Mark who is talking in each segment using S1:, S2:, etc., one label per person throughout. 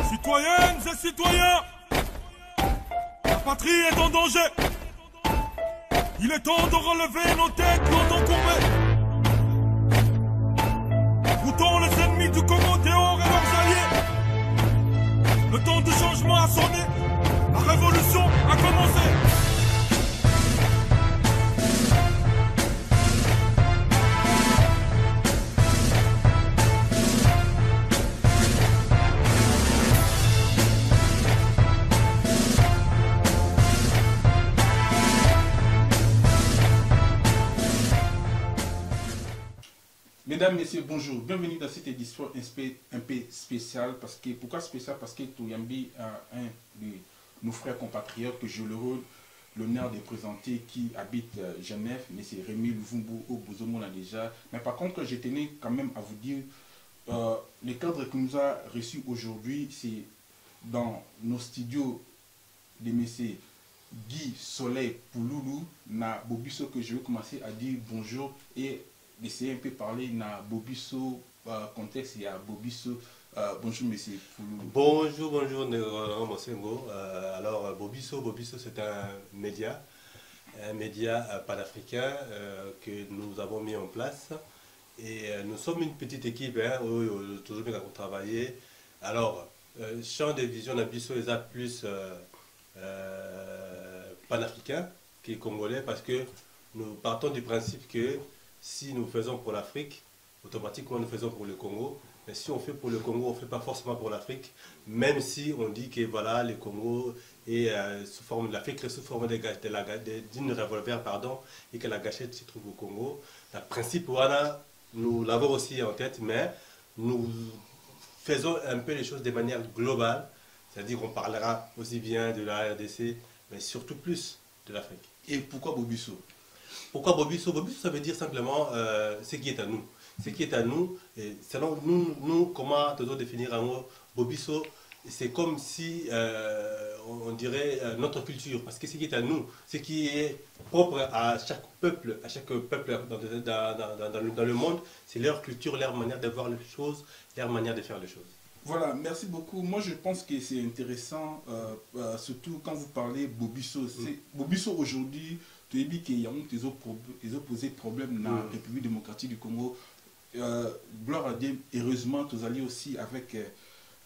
S1: Citoyennes et citoyens, la patrie est en danger. Il est temps de relever nos têtes longtemps courbées. Goûtons les ennemis du Congo, Théor et leurs alliés. Le temps du changement a sonné, la révolution a commencé.
S2: Mesdames, Messieurs, bonjour. Bienvenue dans cette édition un peu spéciale. Pourquoi spéciale? Parce que Touyambi a un de nos frères compatriotes que j'ai l'honneur de présenter qui habite Genève, mais c'est Rémi Luvumbu au Bozomo là déjà. Mais par contre, je tenais quand même à vous dire, le cadre que nous a reçu aujourd'hui, c'est dans nos studios de messieurs Guy Soleil Pouloulou, na Bobiso que je vais commencer à dire bonjour et d'essayer un peu parler na Bobiso contexte, il y a Bobiso. Bonjour monsieur Pouloulou.
S3: Bonjour Mosengo. Alors Bobiso c'est un média panafricain que nous avons mis en place. Et nous sommes une petite équipe, toujours bien travailler. Alors, champ de vision d'Abisso est plus panafricain que congolais parce que nous partons du principe que si nous faisons pour l'Afrique, automatiquement nous faisons pour le Congo. Mais si on fait pour le Congo, on ne fait pas forcément pour l'Afrique, même si on dit que voilà, le Congo est sous forme de l'Afrique, sous forme d'une revolver, et que la gâchette se trouve au Congo. Le principe, voilà, nous l'avons aussi en tête, mais nous faisons un peu les choses de manière globale, c'est-à-dire qu'on parlera aussi bien de la RDC, mais surtout plus de l'Afrique.
S2: Et pourquoi Bobiso?
S3: Pourquoi Bobiso? Bobiso, ça veut dire simplement ce qui est à nous. Ce qui est à nous, et selon nous comment devons définir un mot Bobiso, c'est comme si on dirait notre culture, parce que ce qui est à nous, ce qui est propre à chaque peuple dans le monde, c'est leur culture, leur manière de voir les choses, leur manière de faire les choses.
S2: Voilà, merci beaucoup. Moi, je pense que c'est intéressant, surtout quand vous parlez Bobiso. Bobiso aujourd'hui, tu as dit qu'il y a des opposés problèmes dans la République démocratique du Congo. Gloire à Dieu, heureusement, tu es allé aussi avec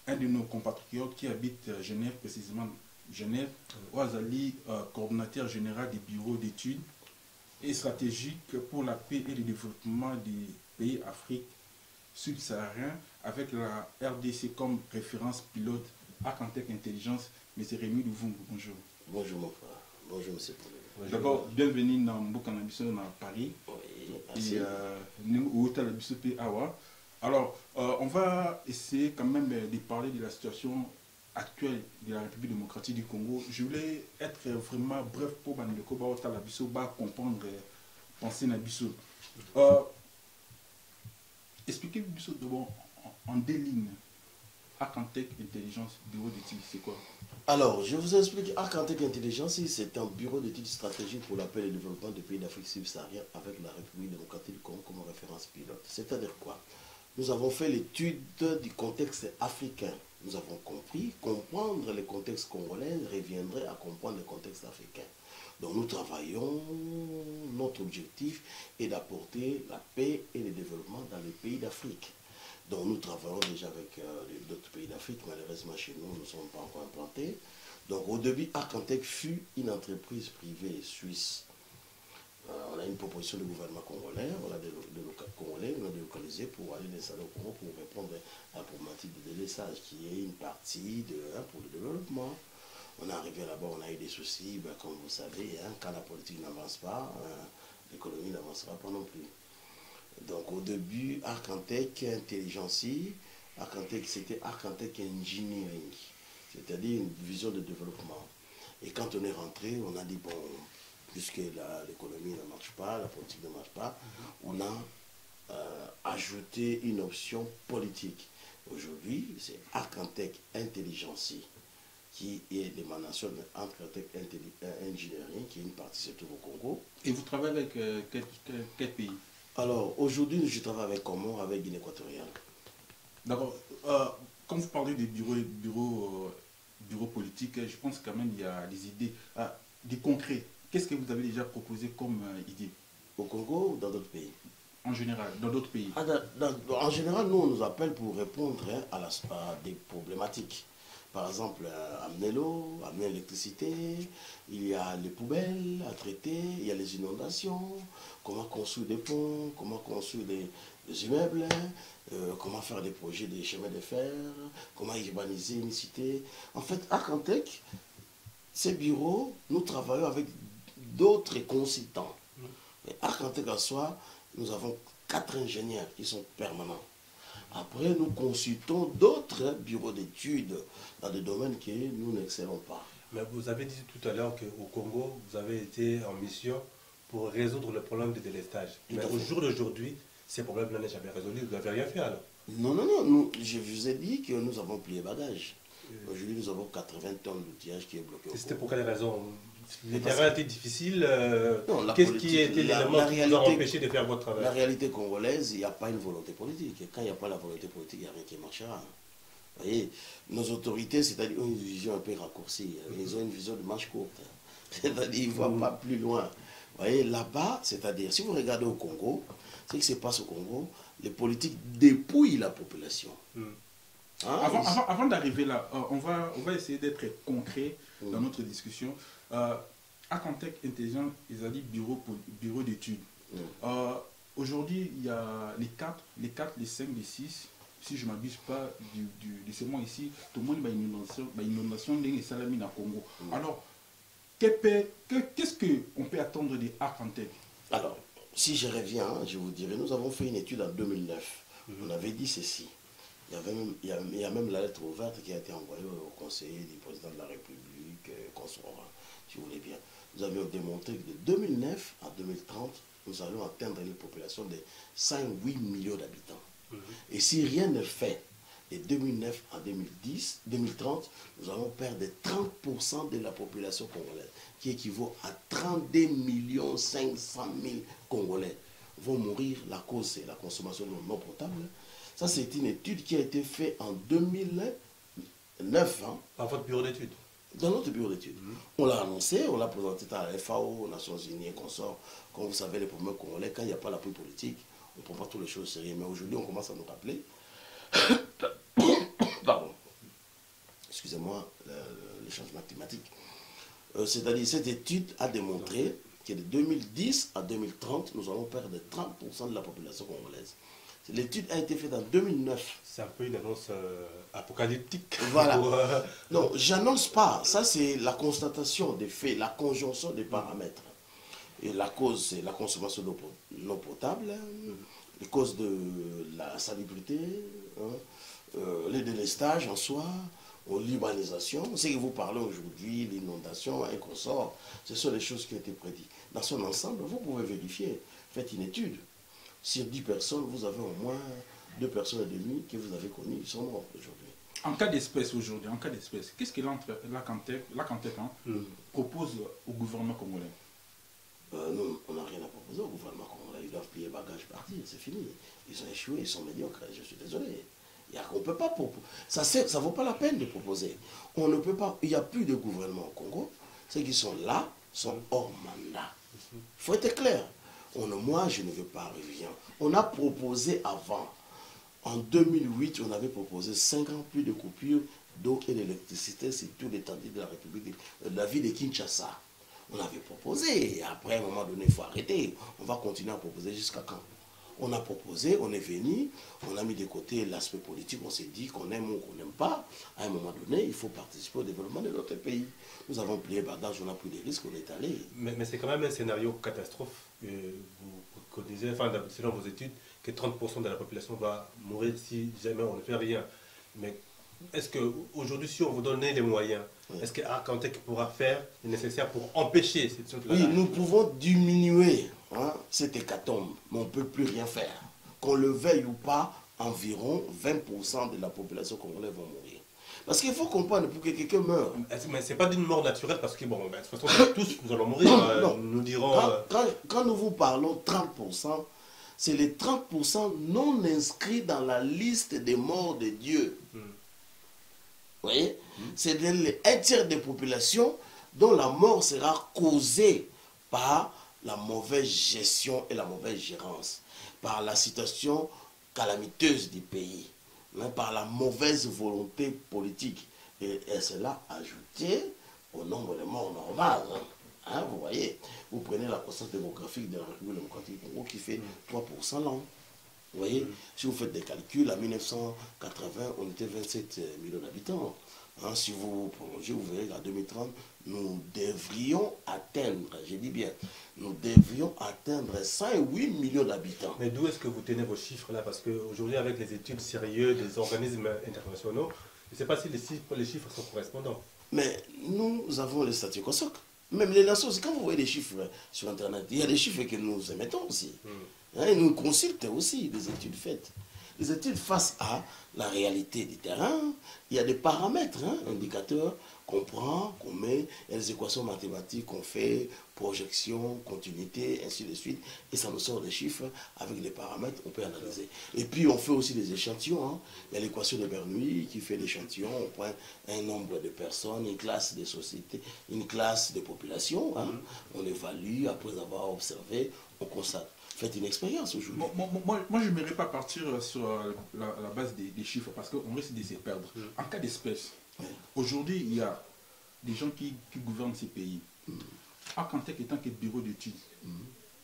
S2: un de nos compatriotes qui habite Genève, précisément Genève, Ouazali, coordinateur général du bureau d'études et stratégique pour la paix et le développement des pays Afrique subsahariens, avec la RDC comme référence pilote à Cantec Intelligence. M. Rémi Luvumbu, bonjour.
S4: Bonjour mon frère, bonjour M. Pouloulou.
S2: D'abord, bienvenue dans Mbokanabiso dans Paris.
S4: Oui,
S2: et alors, on va essayer quand même de parler de la situation actuelle de la République démocratique du Congo. Je voulais être vraiment bref pour comprendre penser Nabiso. Expliquez-nous d'abord en deux lignes. Arcantec Intelligence, bureau d'études, c'est quoi?
S4: Alors, je vous explique. Arcantec Intelligence, c'est un bureau d'études stratégiques pour la paix et le développement des pays d'Afrique subsaharienne avec la République démocratique du Congo comme référence pilote. C'est-à-dire quoi? Nous avons fait l'étude du contexte africain. Nous avons compris, comprendre le contexte congolais reviendrait à comprendre le contexte africain. Donc nous travaillons, notre objectif est d'apporter la paix et le développement dans les pays d'Afrique. Donc nous travaillons déjà avec d'autres pays d'Afrique, malheureusement chez nous, nous ne sommes pas encore implantés. Donc au début, Arcantec fut une entreprise privée suisse. On a une proposition du gouvernement congolais, on a délocalisé pour aller installer au Congo pour répondre à la problématique de délaissage, qui est une partie pour le développement. On est arrivé là-bas, on a eu des soucis, comme vous savez, quand la politique n'avance pas, l'économie n'avancera pas non plus. Donc au début, Arcantec Intelligence, c'était Arcantec Engineering, c'est-à-dire une vision de développement. Et quand on est rentré, on a dit, bon, puisque l'économie ne marche pas, la politique ne marche pas, on a ajouté une option politique. Aujourd'hui, c'est Arcantec Intelligence, qui est l'émanation de Arcantec Engineering, qui est une partie surtout au Congo.
S2: Et vous travaillez avec quel pays?
S4: Alors, aujourd'hui, je travaille avec Comore, avec Guinée équatoriale.
S2: D'accord. Comme vous parlez des bureaux politiques, je pense quand même il y a des idées, des concrets. Qu'est-ce que vous avez déjà proposé comme idée?
S4: Au Congo ou dans d'autres pays?
S2: En général, dans d'autres pays.
S4: En général, nous, on nous appelle pour répondre à des problématiques. Par exemple, amener l'eau, amener l'électricité, il y a les poubelles à traiter, il y a les inondations, comment construire des ponts, comment construire des immeubles, comment faire des projets des chemins de fer, comment urbaniser une cité. En fait, Arcantec, ces bureaux, nous travaillons avec d'autres consultants. Mais Arcantec en soi, nous avons 4 ingénieurs qui sont permanents. Après, nous consultons d'autres bureaux d'études dans des domaines que nous n'excellons pas.
S3: Mais vous avez dit tout à l'heure qu'au Congo, vous avez été en mission pour résoudre le problème de délestage. Mais au jour d'aujourd'hui, ces problèmes n'ont jamais résolu. Vous n'avez rien fait alors?
S4: Non, non, non. Je vous ai dit que nous avons plié bagages. Aujourd'hui, nous avons 80 tonnes d'outillage qui est bloqué.
S3: C'était pour quelle raison? Les terrains étaient difficiles. Qu'est-ce qui
S4: politique,
S3: était l'élément qui vous a empêché de faire votre travail?
S4: La réalité congolaise, il n'y a pas une volonté politique. Et quand il n'y a pas la volonté politique, il n'y a rien qui marchera. Vous voyez, nos autorités, c'est-à-dire une vision un peu raccourcie. Ils ont une vision de marche courte. C'est-à-dire qu'ils ne voient pas plus loin. Vous voyez, là-bas, c'est-à-dire, si vous regardez au Congo, ce qui se passe au Congo, les politiques dépouillent la population.
S2: Hein, avant d'arriver là, on va essayer d'être concret dans notre discussion. Arcantec Intelligent, ils ont dit bureau d'études. Aujourd'hui, il y a les 4, les 5, les 6, si je ne m'abuse pas, de ce mois ici, tout le monde a une inondation de Salamine à Congo. Alors, qu'est-ce qu'on peut attendre des Arcantec?
S4: Alors, si je reviens, je vous dirais, nous avons fait une étude en 2009. On avait dit ceci. Il y a même la lettre ouverte qui a été envoyée au conseiller du président de la République, si vous voulez bien. Nous avions démontré que de 2009 à 2030, nous allons atteindre une population de 5-8 millions d'habitants. Et si rien n'est fait, de 2009 à 2030, nous allons perdre 30% de la population congolaise, qui équivaut à 32 500 000 Congolais vont mourir. La cause, c'est la consommation de l'eau potable. Ça, c'est une étude qui a été faite en 2009.
S3: Par votre bureau d'études?
S4: Dans notre bureau d'études. On l'a annoncé, on l'a présenté à la FAO, aux Nations Unies et consorts. Comme vous savez, les problèmes congolais, quand il n'y a pas l'appui politique, on ne prend pas toutes les choses sérieuses. Mais aujourd'hui, on commence à nous rappeler. Pardon. Excusez-moi, le changement climatique. C'est-à-dire, cette étude a démontré que de 2010 à 2030, nous allons perdre 30% de la population congolaise. L'étude a été faite en 2009.
S3: C'est un peu une annonce apocalyptique.
S4: Voilà. Non, j'annonce pas. Ça, c'est la constatation des faits, la conjonction des paramètres. Et la cause, c'est la consommation d'eau potable, les causes de la salubrité, les délestages en soi, l'urbanisation. Ce que vous parlez aujourd'hui, l'inondation, un consort, ce sont les choses qui ont été prédites. Dans son ensemble, vous pouvez vérifier. Faites une étude. Sur 10 personnes, vous avez au moins 2 personnes et demie que vous avez connues, qui sont mortes aujourd'hui.
S2: En cas d'espèce aujourd'hui, qu'est-ce que l'Arcantec propose au gouvernement congolais?
S4: Nous, on n'a rien à proposer au gouvernement congolais. Ils doivent plier bagages, partir, c'est fini. Ils ont échoué, ils sont médiocres, je suis désolé. On peut pas proposer. Ça ne vaut pas la peine de proposer. On ne peut pas. Il n'y a plus de gouvernement au Congo. Ceux qui sont là sont hors mandat. Il faut être clair. Moi, je ne veux pas revenir. On a proposé avant. En 2008, on avait proposé 5 ans plus de coupures d'eau et d'électricité sur tout l'étendue de la République, de la ville de Kinshasa. On avait proposé. Et après, à un moment donné, il faut arrêter. On va continuer à proposer jusqu'à quand? On a proposé, on est venu, on a mis de côté l'aspect politique, on s'est dit qu'on aime ou qu'on n'aime pas. À un moment donné, il faut participer au développement de notre pays. Nous avons plié bagage, on a pris des risques, on est allé.
S3: Mais c'est quand même un scénario catastrophe. Vous connaissez, enfin, selon vos études, que 30% de la population va mourir si jamais on ne fait rien. Mais est-ce qu'aujourd'hui, si on vous donnait les moyens, est-ce que Arcantec pourra faire le nécessaire pour empêcher cette chose-là?
S4: Oui, nous pouvons diminuer cette hécatombe, mais on ne peut plus rien faire. Qu'on le veuille ou pas, environ 20% de la population congolaise vont mourir. Parce qu'il faut comprendre, pour que quelqu'un meure.
S3: Mais ce n'est pas d'une mort naturelle, parce que, bon, de toute façon, tous nous allons mourir.
S4: Non.
S3: Nous dirons...
S4: Quand nous vous parlons 30%, c'est les 30% non inscrits dans la liste des morts de Dieu. voyez, c'est un tiers des populations dont la mort sera causée par la mauvaise gestion et la mauvaise gérance, par la situation calamiteuse du pays, hein, par la mauvaise volonté politique. Et cela ajouté au nombre de morts normales. Hein, vous voyez, vous prenez la croissance démographique de la République démocratique du Congo qui fait 3% l'an. Vous voyez, si vous faites des calculs, en 1980, on était 27 millions d'habitants. Hein, si vous prolongez, vous verrez qu'en 2030, nous devrions atteindre, je dis bien, nous devrions atteindre 108 millions d'habitants.
S3: Mais d'où est-ce que vous tenez vos chiffres là? Parce qu'aujourd'hui, avec les études sérieuses des organismes internationaux, je ne sais pas si les chiffres sont correspondants.
S4: Mais nous avons les statistiques au SOC. Même les nations, quand vous voyez des chiffres sur Internet, il y a des chiffres que nous émettons aussi. Hein, et nous consultons aussi des études faites. Les études face à la réalité du terrain, il y a des paramètres, hein, indicateurs qu'on prend, qu'on met, il y a des équations mathématiques qu'on fait, projection, continuité, ainsi de suite, et ça nous sort des chiffres avec des paramètres, on peut analyser. Et puis on fait aussi des échantillons, hein. Il y a l'équation de Bernoulli qui fait l'échantillon, on prend un nombre de personnes, une classe de société, une classe de population, hein. On évalue, après avoir observé, on constate. Faites une expérience aujourd'hui.
S2: Moi je n'aimerais pas partir sur la base des chiffres parce qu'on risque de se perdre. En cas d'espèce, aujourd'hui, il y a des gens qui gouvernent ces pays. Arcantec étant que bureau d'études,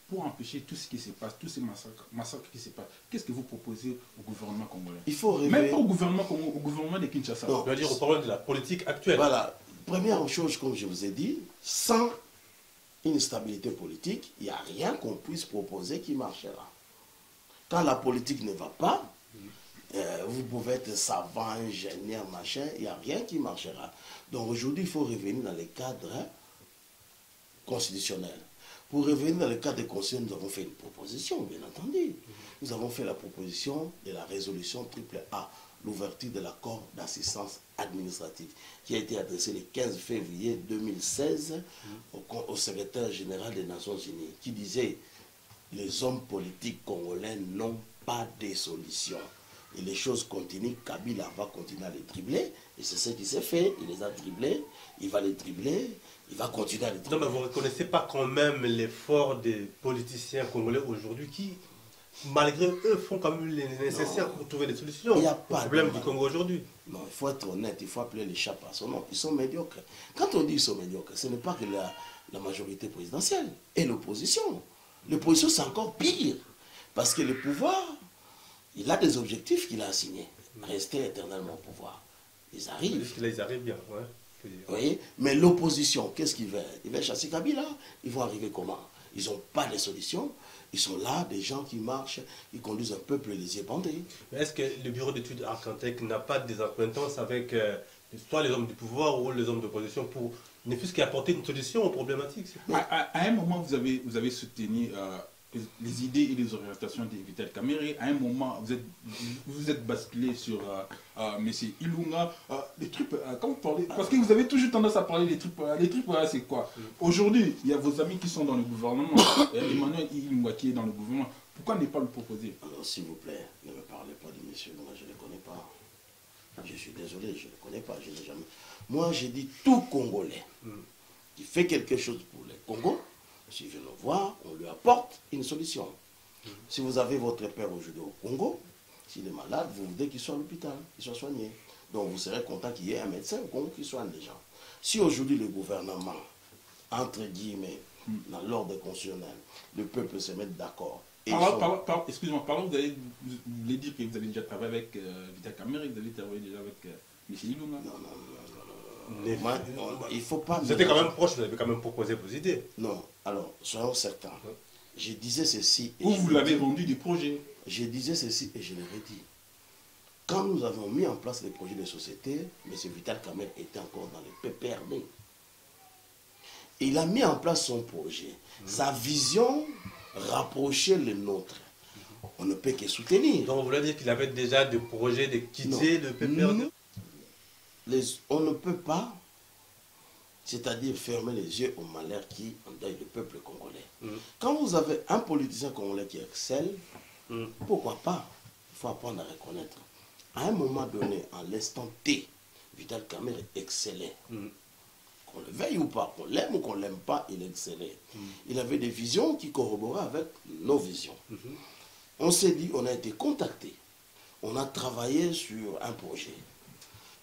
S2: pour empêcher tout ce qui se passe, tous ces massacres qui se passent, qu'est-ce que vous proposez au gouvernement congolais? Il faut rêver... Même pas au gouvernement de Kinshasa.
S3: On va dire au problème de la politique actuelle.
S4: Voilà. Première chose, comme je vous ai dit, sans une stabilité politique, il n'y a rien qu'on puisse proposer qui marchera. Quand la politique ne va pas, vous pouvez être savant, ingénieur, machin, il n'y a rien qui marchera. Donc aujourd'hui, il faut revenir dans les cadres constitutionnels. Pour revenir dans le cadre constitutionnel, nous avons fait une proposition, bien entendu. Nous avons fait la proposition de la résolution AAA, l'ouverture de l'accord d'assistance administrative, qui a été adressé le 15 février 2016 au secrétaire général des Nations Unies, qui disait « Les hommes politiques congolais n'ont pas de solution. » Et les choses continuent, Kabila va continuer à les dribbler, et c'est ce qui s'est fait, il les a dribblés, il va les dribbler, il va continuer à les dribbler.
S3: Non, mais vous ne reconnaissez pas quand même l'effort des politiciens congolais aujourd'hui qui, malgré eux, font quand même les nécessaires pour trouver des solutions
S4: il n'y a pas
S3: au problème du Congo aujourd'hui.
S4: Non, il faut être honnête, il faut appeler les chats par son nom. Ils sont médiocres. Quand on dit qu'ils sont médiocres, ce n'est pas que la majorité présidentielle et l'opposition. L'opposition, c'est encore pire. Parce que le pouvoir, il a des objectifs qu'il a assignés. Rester éternellement au pouvoir. Ils arrivent.
S3: Là, ils arrivent bien. Ouais.
S4: Vous voyez? Mais l'opposition, qu'est-ce qu'ils veulent? Ils veulent chasser Kabila. Ils vont arriver comment? Ils n'ont pas de solution. Ils sont là, des gens qui marchent, ils conduisent un peuple les yeux bandés.
S3: Est-ce que le bureau d'études Arcantec n'a pas des acquaintances avec soit les hommes du pouvoir ou les hommes d'opposition pour ne fût-ce qu'apporter une solution aux problématiques?
S2: À un moment, vous avez soutenu les idées et les orientations de Vital Kamerhe. À un moment, vous êtes basculé sur M. Ilunga. Les trucs, quand vous parlez, parce que vous avez toujours tendance à parler des trucs. Les trucs, c'est quoi? Aujourd'hui, il y a vos amis qui sont dans le gouvernement. Emmanuel Ilunga qui est dans le gouvernement. Pourquoi ne pas le proposer?
S4: Alors, s'il vous plaît, ne me parlez pas de M. Ilunga, je ne le connais pas. Je suis désolé, je ne le connais pas, je n'ai jamais... Moi, j'ai dit tout Congolais qui fait quelque chose pour les Congos, s'il vient nous voir, on lui apporte une solution. Si vous avez votre père aujourd'hui au Congo, s'il est malade, vous voulez qu'il soit à l'hôpital, qu'il soit soigné. Donc vous serez content qu'il y ait un médecin au Congo qui soigne les gens. Si aujourd'hui le gouvernement, entre guillemets, dans l'ordre constitutionnel, le peuple se met d'accord.
S2: Excusez-moi, vous voulez dire que vous avez déjà travaillé avec Vital Kamerhe, vous avez travaillé déjà avec M. Ilunga?
S4: Non. Il faut pas...
S3: Vous étiez quand même proche, vous avez quand même proposé vos idées.
S4: Non, alors, soyons certains. Je disais ceci...
S2: Ou vous l'avez vendu du projet?
S4: Je disais ceci et je l'ai redit. Quand nous avons mis en place les projets de société, M. Vital Kamerhe était encore dans le PPRD. Il a mis en place son projet. Sa vision rapprochait les nôtres. On ne peut que soutenir.
S3: Donc vous voulez dire qu'il avait déjà des projets de quitter le PPRD?
S4: On ne peut pas, c'est-à-dire fermer les yeux au malheur qui endeuille le peuple congolais. Quand vous avez un politicien congolais qui excelle, pourquoi pas? Il faut apprendre à reconnaître. À un moment donné, en l'instant T, Vital Kamerhe excellait. Qu'on le veuille ou pas, qu'on l'aime ou qu'on ne l'aime pas, il excellait. Il avait des visions qui corroboraient avec nos visions. On s'est dit, on a été contacté. On a travaillé sur un projet.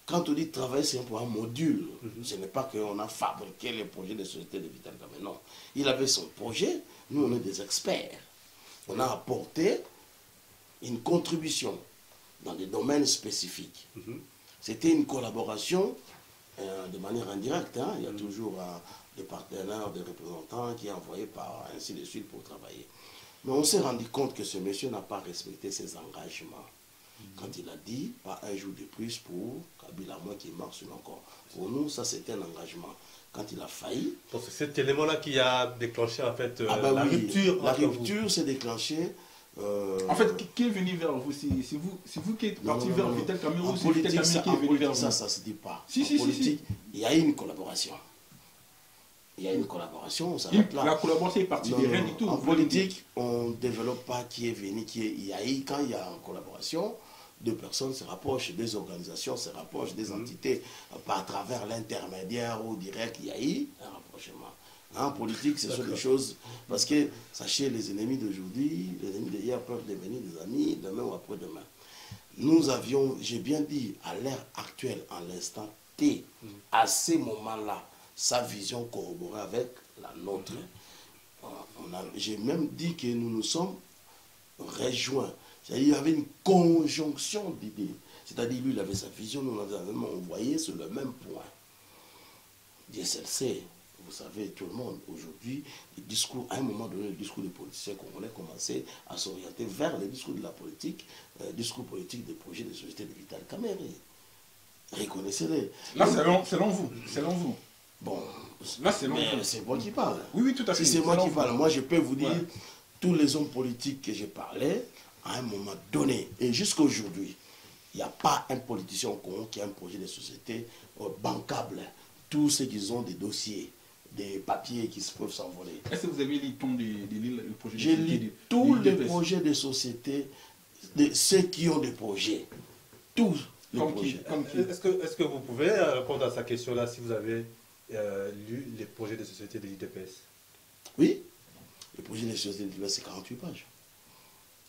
S4: Quand on dit travailler, c'est pour un module. Ce n'est pas qu'on a fabriqué les projets de société de Vital Kamerhe. Non. Il avait son projet. Nous, on est des experts. On a apporté une contribution dans des domaines spécifiques. C'était une collaboration de manière indirecte. Hein. Il y a toujours des partenaires, des représentants qui sont envoyés par ainsi de suite pour travailler. Mais on s'est rendu compte que ce monsieur n'a pas respecté ses engagements. Quand il a dit, pas un jour de plus pour Kabila, moi qui marche sur encore. Pour nous, ça c'était un engagement. Quand il a failli...
S3: Donc c'est cet élément-là qui a déclenché en fait
S4: la
S3: rupture.
S4: La rupture s'est déclenchée.
S2: En fait, qui est venu vers vous? C'est vous qui êtes parti vers Vital Kamerhe ou c'est Vital Kamerhe qui est venu vers vous?
S4: Ça ne se dit pas.
S2: En politique,
S4: il y a une collaboration. Il y a une collaboration, on s'arrête là.
S2: La collaboration est partie de rien du tout.
S4: En politique, on ne développe pas qui est venu, il y a eu, quand il y a une collaboration, deux personnes se rapprochent, des organisations se rapprochent, des entités, pas à travers l'intermédiaire ou direct, il y a eu un rapprochement. En politique, ce sont des choses, parce que, sachez, les ennemis d'aujourd'hui, les ennemis d'hier peuvent devenir des amis demain ou après-demain. Nous avions, j'ai bien dit, à l'ère actuelle, en l'instant T, à ces moments-là, sa vision corroborée avec la nôtre. J'ai même dit que nous nous sommes rejoints. Il y avait une conjonction d'idées. C'est-à-dire, lui, il avait sa vision, nous, on voyait sur le même point. DSLC, vous savez, tout le monde, aujourd'hui, les discours, à un moment donné, le discours des politiciens congolais commençait à s'orienter vers les discours de la politique, discours politique des projets de société de Vital Kamerhe. Reconnaissez-les.
S2: Là, selon vous.
S4: Bon,
S2: là, c'est
S4: moi qui parle.
S2: Oui, tout à fait.
S4: Si c'est moi qui parle, moi je peux vous dire, tous les hommes politiques que j'ai parlé, à un moment donné, et jusqu'à aujourd'hui, il n'y a pas un politicien au Congo qui a un projet de société bancable. Tous ceux qui ont des dossiers, des papiers qui peuvent s'envoler.
S2: Est-ce que vous avez lu le projet de société?
S4: J'ai lu tous les projets de société, de ceux qui ont des projets. Tous les projets.
S3: Est-ce que vous pouvez répondre à sa question-là si vous avez lu les projets de société de l'IDPS?
S4: Oui, le projet de société de l'IDPS, c'est 48 pages.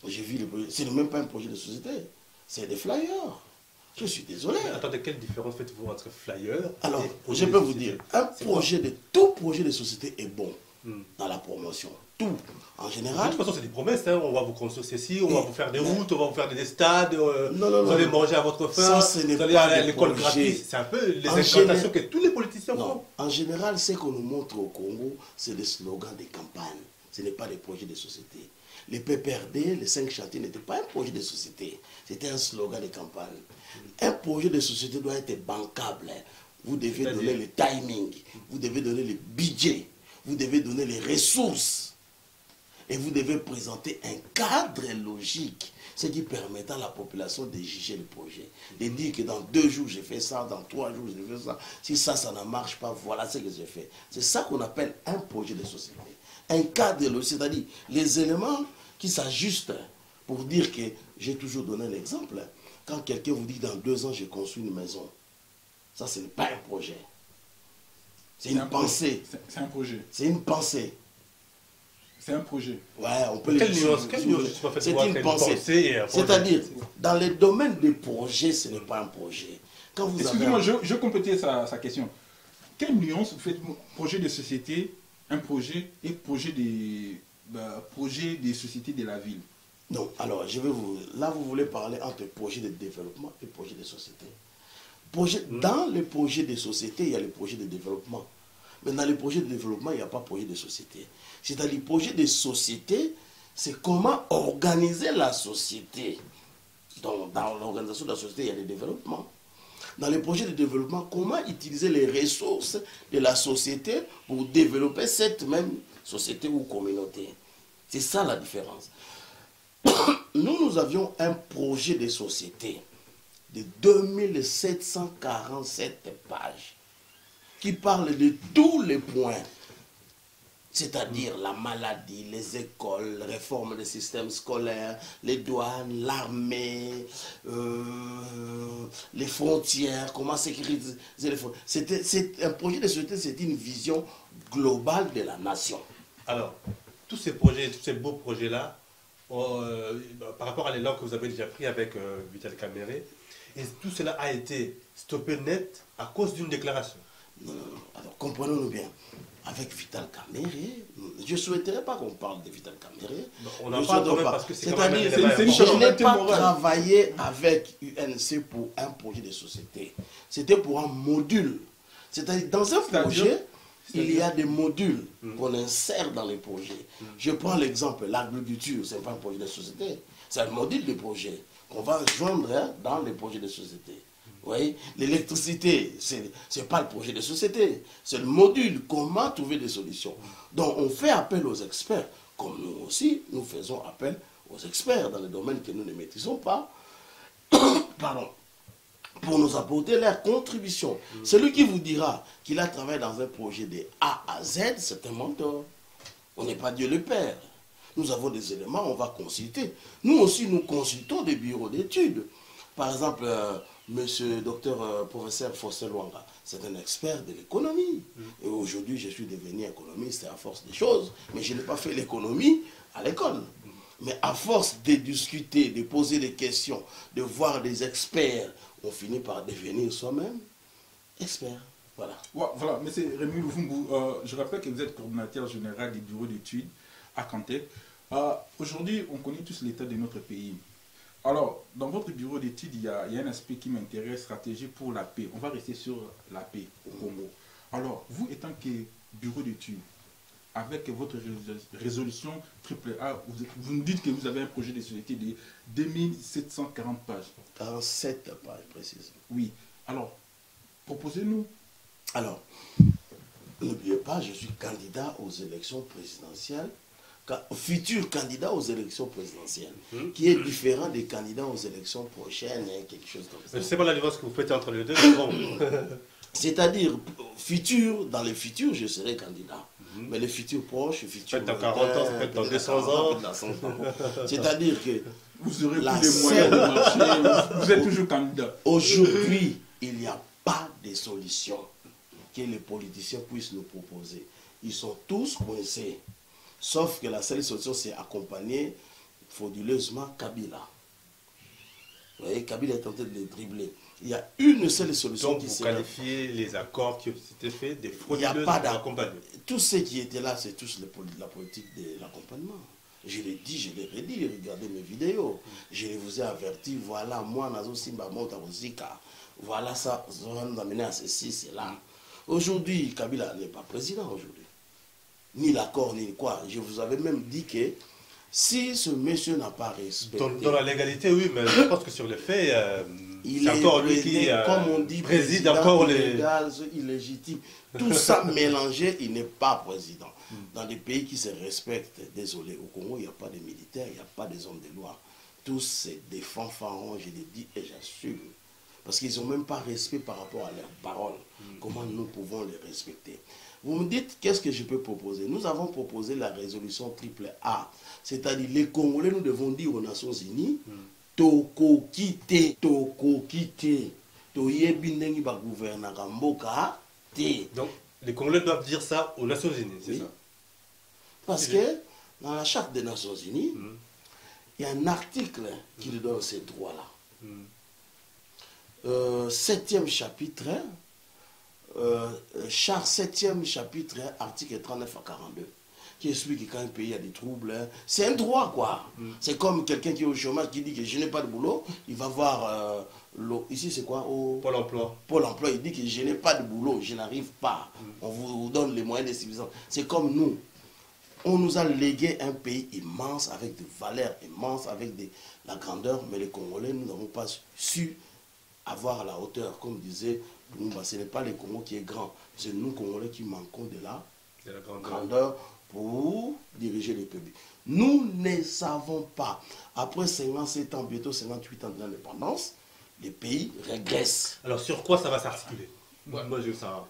S4: J'ai vu le projet, c'est même pas un projet de société, c'est des flyers. Je suis désolé.
S3: Mais attendez, quelle différence faites-vous entre flyer
S4: Alors,
S3: et projet
S4: je
S3: de
S4: peux vous
S3: société?
S4: dire, tout projet de société est bon dans la promotion. Tout. En général.
S3: De toute façon, c'est des promesses. Hein. On va vous construire ceci, on va vous faire des routes, on va vous faire des stades, vous allez manger à votre faim, vous allez aller à l'école gratuite. C'est un peu les incantations que tous les politiciens font.
S4: En général, ce qu'on nous montre au Congo, c'est des slogans de campagne. Ce n'est pas des projets de société. Les PPRD, les 5 chantiers, n'étaient pas un projet de société. C'était un slogan de campagne. Un projet de société doit être bancable. Vous devez donner le timing, vous devez donner le budget, vous devez donner les ressources. Et vous devez présenter un cadre logique, ce qui permet à la population de juger le projet. De dire que dans 2 jours, j'ai fait ça, dans 3 jours, j'ai fait ça. Si ça ne marche pas, voilà ce que j'ai fait. C'est ça qu'on appelle un projet de société. Un cadre logique, c'est-à-dire les éléments qui s'ajustent pour dire que, j'ai toujours donné l'exemple, quand quelqu'un vous dit dans 2 ans, j'ai construit une maison, ça, ce n'est pas un projet. C'est une pensée.
S2: C'est un projet.
S4: C'est une pensée.
S2: C'est un projet.
S4: Ouais, on peut
S3: Quelle nuance?
S4: C'est une pensée. C'est-à-dire, dans les domaines des projets, ce n'est pas un projet.
S2: Excusez-moi, je complétais sa question. Quelle nuance vous faites projet de société, un projet et projet des sociétés de la ville?
S4: Non, alors, là, vous voulez parler entre projet de développement et projet de société. Dans les projets de société, il y a les projets de développement. Mais dans les projets de développement, il n'y a pas projet de société. C'est-à-dire, projet de société, c'est comment organiser la société. Donc, dans l'organisation de la société, il y a le développement. Dans les projets de développement, comment utiliser les ressources de la société pour développer cette même société ou communauté. C'est ça la différence. Nous avions un projet de société de 2747 pages qui parle de tous les points. c'est-à-dire la maladie, les écoles, la réforme des systèmes scolaires, les douanes, l'armée, les frontières, comment sécuriser les frontières. C'est un projet de société, c'est une vision globale de la nation.
S3: Alors, tous ces projets, tous ces beaux projets-là, par rapport à l'élan que vous avez déjà pris avec Vital Kamerhe, et tout cela a été stoppé net à cause d'une déclaration.
S4: Non. Alors, comprenons-nous bien. Avec Vital Kamerhe, je ne souhaiterais pas qu'on parle de Vital Kamerhe.
S3: On en parle quand même parce que c'est quand même
S4: je n'ai pas travaillé avec UNC pour un projet de société. C'était pour un module. C'est-à-dire, dans un projet, il y a des modules qu'on insère dans les projets. Je prends l'exemple, l'agriculture, ce n'est pas un projet de société. C'est un module de projet qu'on va joindre dans les projets de société. Oui, l'électricité, ce n'est pas le projet de société, c'est le module, comment trouver des solutions. Donc on fait appel aux experts, comme nous aussi, nous faisons appel aux experts dans les domaines que nous ne maîtrisons pas, pardon, pour nous apporter leur contribution. Celui qui vous dira qu'il a travaillé dans un projet de A à Z, c'est un mentor. On n'est pas Dieu le Père. Nous avons des éléments, on va consulter. Nous aussi, nous consultons des bureaux d'études. Par exemple, monsieur docteur professeur Faustin Luanga, c'est un expert de l'économie. Et aujourd'hui, je suis devenu économiste à force des choses, mais je n'ai pas fait l'économie à l'école. Mais à force de discuter, de poser des questions, de voir des experts, on finit par devenir soi-même expert. Voilà.
S2: Ouais, voilà, monsieur Rémi Louvumbu, je rappelle que vous êtes coordinateur général du bureau d'études à Cantec. Aujourd'hui, on connaît tous l'état de notre pays. Alors, dans votre bureau d'études, il y a un aspect qui m'intéresse, stratégie pour la paix. On va rester sur la paix au Congo. Alors, vous étant que bureau d'études, avec votre résolution AAA, vous nous dites que vous avez un projet de société de 2740 pages.
S4: 47 pages, précisément.
S2: Oui. Alors, proposez-nous.
S4: Alors, n'oubliez pas, je suis candidat aux élections présidentielles, futur candidat aux élections présidentielles, qui est différent des candidats aux élections prochaines, quelque chose comme ça.
S3: Je ne sais pas la différence que vous faites entre les deux, bon.
S4: C'est-à-dire, dans le futur, je serai candidat. Mais le futur proche, le futur...
S3: Peut-être dans 40 ans, peut-être dans 200 ans.
S4: C'est-à-dire que...
S2: Vous aurez plus les moyens de marcher, vous êtes toujours candidat.
S4: Aujourd'hui, il n'y a pas de solution que les politiciens puissent nous proposer. Ils sont tous coincés. Sauf que la seule solution, c'est accompagner frauduleusement Kabila. Vous voyez, Kabila est tenté de les dribbler. Il y a une seule solution.
S3: Donc, vous qualifiez les accords qui ont été faits des frauduleuses
S4: pour
S3: accompagner.
S4: Tous ceux qui étaient là, c'est tous la politique de l'accompagnement. Je l'ai dit, je l'ai redit, regardez mes vidéos. Je vous ai averti, voilà, moi, Nazo Simba Mota Zika. Voilà ça, ça va nous amener à ceci, c'est là. Aujourd'hui, Kabila n'est pas président aujourd'hui. Ni l'accord, ni quoi. Je vous avais même dit que si ce monsieur n'a pas respecté...
S3: Dans la légalité, oui, mais je pense que sur les faits, c'est encore lui qui
S4: comme on dit,
S3: préside encore les...
S4: illégal, illégitime. Tout ça mélangé, il n'est pas président. Dans des pays qui se respectent, désolé, au Congo, il n'y a pas de militaires, il n'y a pas des hommes de loi. Tous, c'est des fanfarons, je l'ai dit et j'assume. Parce qu'ils n'ont même pas respect par rapport à leurs paroles. Comment nous pouvons les respecter? Vous me dites, qu'est-ce que je peux proposer? Nous avons proposé la résolution AAA. C'est-à-dire, les Congolais, nous devons dire aux Nations Unies, Toko kite, Toyebi ndengi ba gouverna Mboka, te.
S3: Donc, les Congolais doivent dire ça aux Nations Unies, c'est ça?
S4: Parce que, dans la Charte des Nations Unies, il y a un article qui lui donne ces droits-là. 7e chapitre, charte 7e chapitre, article 39 à 42, qui explique que quand un pays a des troubles, c'est un droit, quoi. C'est comme quelqu'un qui est au chômage qui dit que je n'ai pas de boulot, il va voir, ici c'est quoi?
S3: Pôle emploi.
S4: Pôle emploi, il dit que je n'ai pas de boulot, je n'arrive pas. On vous donne les moyens de subsistance. C'est comme nous. On nous a légué un pays immense, avec des valeurs immenses, avec la grandeur, mais les Congolais, nous n'avons pas su avoir la hauteur. Comme disait Lumumba, ce n'est pas le Congo qui est grand, c'est nous Congolais qui manquons de la grandeur pour diriger le pays. Nous ne savons pas. Après 57 ans, bientôt 58 ans d'indépendance, les pays régressent.
S3: Alors sur quoi ça va s'articuler? Moi je veux savoir.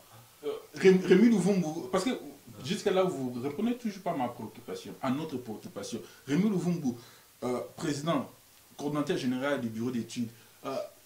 S2: Rémi Louvumbu, parce que Jusqu'à là, vous ne répondez toujours pas à ma préoccupation, à notre préoccupation. Rémi Luvumbu, président, coordonnateur général du bureau d'études,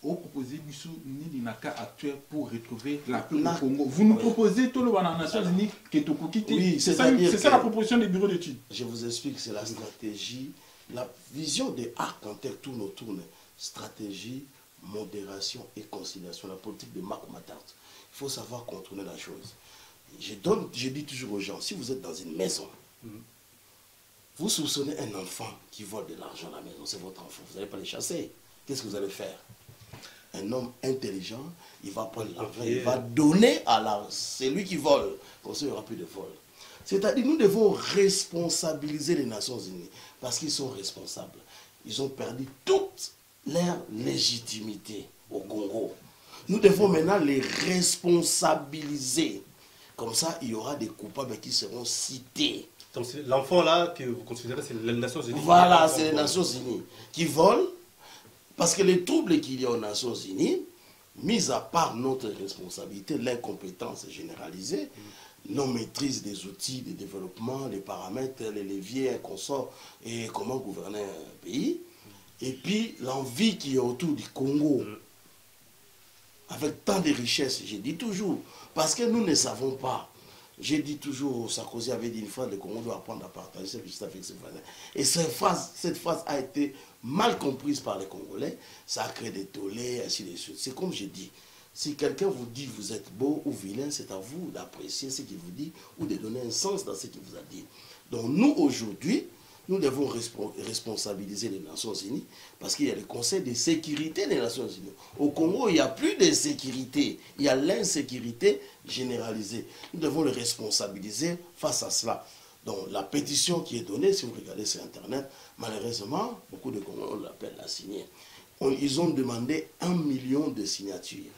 S2: vous proposez Bissou Nidinaka actuel pour retrouver la paix au Congo. Vous nous proposez tout le monde en Nations Unies qui est au Kokiti.
S4: Oui,
S2: c'est ça la proposition des bureaux d'études.
S4: Je vous explique, c'est la stratégie, la vision des Arc-en-Terre tourne autour de stratégie, modération et conciliation, la politique de Marc Matart. Il faut savoir contourner la chose. Je dis toujours aux gens, si vous êtes dans une maison, vous soupçonnez un enfant qui vole de l'argent à la maison, c'est votre enfant, vous n'allez pas le chasser. Qu'est-ce que vous allez faire? Un homme intelligent, il va prendre l'argent, il va donner à celui qui vole. Comme ça, il n'y aura plus de vol. C'est-à-dire, nous devons responsabiliser les Nations Unies parce qu'ils sont responsables. Ils ont perdu toute leur légitimité au Congo. Nous devons maintenant les responsabiliser. Comme ça, il y aura des coupables qui seront cités.
S3: Donc, l'enfant là que vous considérez, c'est les Nations Unies.
S4: Voilà, c'est les Nations Unies qui volent. Parce que les troubles qu'il y a aux Nations Unies, mis à part notre responsabilité, l'incompétence généralisée, non-maîtrise des outils de développement, les paramètres, les leviers, qu'on sort et comment gouverner un pays, et puis l'envie qui est autour du Congo, avec tant de richesses, j'ai dit toujours, parce que nous ne savons pas. J'ai dit toujours, Sarkozy avait dit une fois, le Congo doit apprendre à partager cette richesse avec ses voisins. Et cette phrase a été mal comprise par les Congolais, ça a créé des tollés, ainsi de suite. C'est comme j'ai dit, si quelqu'un vous dit vous êtes beau ou vilain, c'est à vous d'apprécier ce qu'il vous dit ou de donner un sens dans ce qu'il vous a dit. Donc nous, aujourd'hui, nous devons responsabiliser les Nations Unies parce qu'il y a le Conseil de sécurité des Nations Unies. Au Congo, il n'y a plus de sécurité, il y a l'insécurité généralisée. Nous devons les responsabiliser face à cela. Donc la pétition qui est donnée, si vous regardez sur Internet, malheureusement, beaucoup de Congolais l'appellent la signer. Ils ont demandé 1 million de signatures.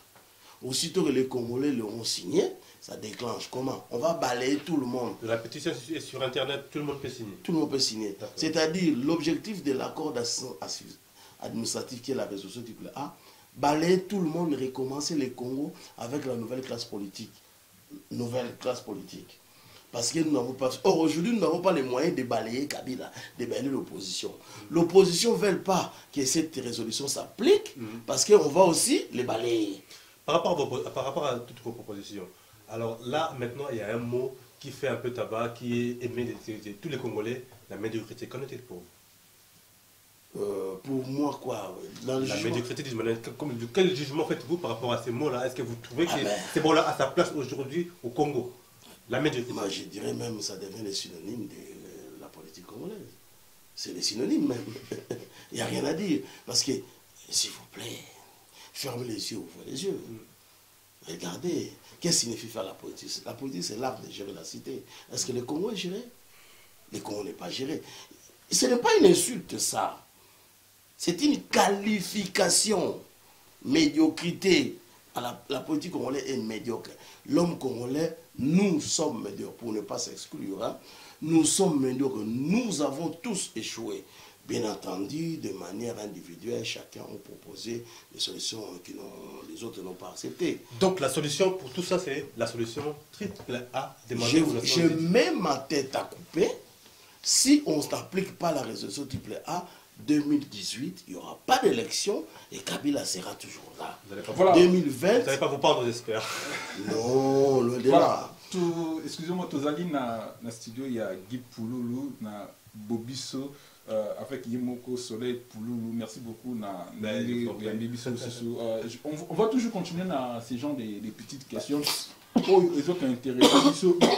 S4: Aussitôt que les Congolais l'auront signé, ça déclenche comment? On va balayer tout le monde.
S3: La pétition est sur Internet, tout le monde peut signer.
S4: Tout le monde peut signer. C'est-à-dire, l'objectif de l'accord administratif qui est la résolution type A, balayer tout le monde, recommencer les Congo avec la nouvelle classe politique. Nouvelle classe politique. Parce que nous n'avons pas... Or, aujourd'hui, nous n'avons pas les moyens de balayer Kabila, de balayer l'opposition. L'opposition ne veut pas que cette résolution s'applique, parce qu'on va aussi les balayer.
S3: Par rapport à toutes vos propositions, alors là, maintenant, il y a un mot qui fait un peu tabac, qui est aimé de tous les Congolais, la médiocrité. Qu'en est-il pour vous?
S4: Pour moi, quoi? Dans le
S3: la
S4: jugement...
S3: médiocrité, quel jugement faites-vous par rapport à ces mots-là? Est-ce que vous trouvez que ces mots-là a sa place aujourd'hui au Congo? La médiocrité.
S4: Moi, je dirais même que ça devient les synonymes de la politique congolaise. C'est les synonymes même. Il n'y a rien à dire. Parce que, s'il vous plaît, fermez les yeux, ouvrez les yeux. Regardez, qu'est-ce que signifie faire la politique? La politique, c'est l'art de gérer la cité. Est-ce que le Congo est géré? Le Congo n'est pas géré. Ce n'est pas une insulte, ça. C'est une qualification. Médiocrité. La politique congolaise est médiocre. L'homme congolais, nous sommes médiocres. Pour ne pas s'exclure, hein. Nous sommes médiocres. Nous avons tous échoué. Bien entendu, de manière individuelle, chacun a proposé des solutions que les autres n'ont pas acceptées.
S3: Donc la solution pour tout ça, c'est la solution triple A.
S4: Je mets ma tête à couper. Si on n'applique pas la résolution triple A, 2018, il n'y aura pas d'élection et Kabila sera toujours là.
S2: Voilà.
S4: 2020...
S3: Vous n'allez pas vous pendre, j'espère.
S4: Non, le débat.
S2: Voilà. Excusez-moi, Tozali na studio, il y a Guy Pouloulou, na Bobiso, avec Yemoko Soleil Pouloulou. Merci beaucoup. On va toujours continuer dans ces genres de petites questions. Les autres intéressants.